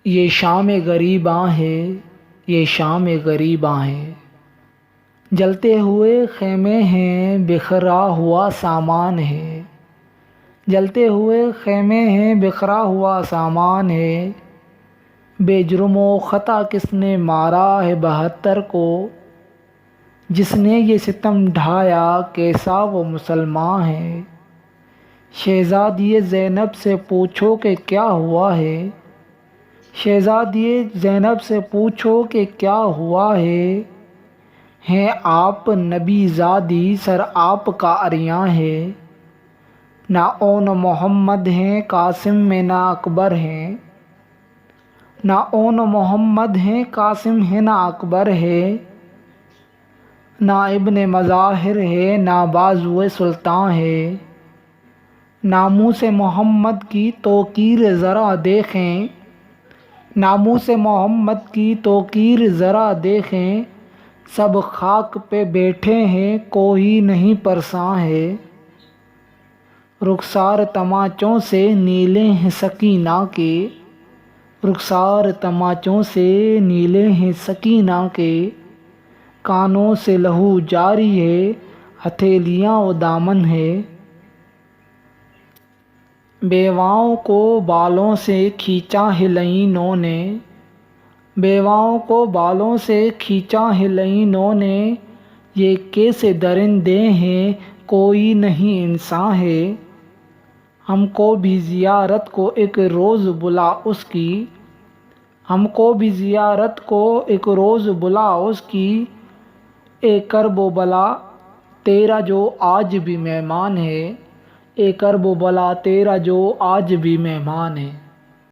یہ شام غریباں ہے، یہ شام غریباں ہے، جلتے ہوئے خیمے ہیں، بکھرا ہوا سامان ہے، جلتے ہوئے خیمے ہیں، بکھرا ہوا سامان ہے، بے جرم و خطا کس نے مارا ہے 72 کو، جس نے یہ ستم ڈھایا کیسا وہ مسلمان ہے، شہزادی زینب سے پوچھو کہ کیا ہوا ہے، شہزادی زینب سے پوچھو کہ کیا ہوا ہے، ہیں آپ نبی زادی سر آپ کا عریاں ہے، نہ اون محمد ہیں قاسم میں نہ اکبر ہیں، نہ اون محمد ہیں قاسم ہے نہ اکبر ہے، نہ ابن مظاہر ہے نہ بازو سلطان ہے، ناموس محمد کی توقیر ذرا دیکھیں، ناموس محمد کی توقیر ذرا دیکھیں، سب خاک پہ بیٹھے ہیں کوئی نہیں پرساں ہے، رخسار تماچوں سے نیلے ہیں سکینہ کے، رخسار تماچوں سے نیلے ہیں سکینہ کے، کانوں سے لہو جاری ہے ہتھیلیاں و دامن ہے، بیواؤں کو بالوں سے کھینچا ہے لعینوں نے، بیواؤں کو بالوں سے کھینچا ہے لعینوں نے، یہ کیسے درندے ہیں کوئی نہیں انساں ہے، ہم کو بھی زیارت کو ایک روز بلا اس کی، ہم کو بھی زیارت کو ایک روز بلا اس کی، اے کرب و بلا تیرا جو آج بھی مہمان ہے، اے کرب و بلا تیرا جو آج بھی مہمان ہے۔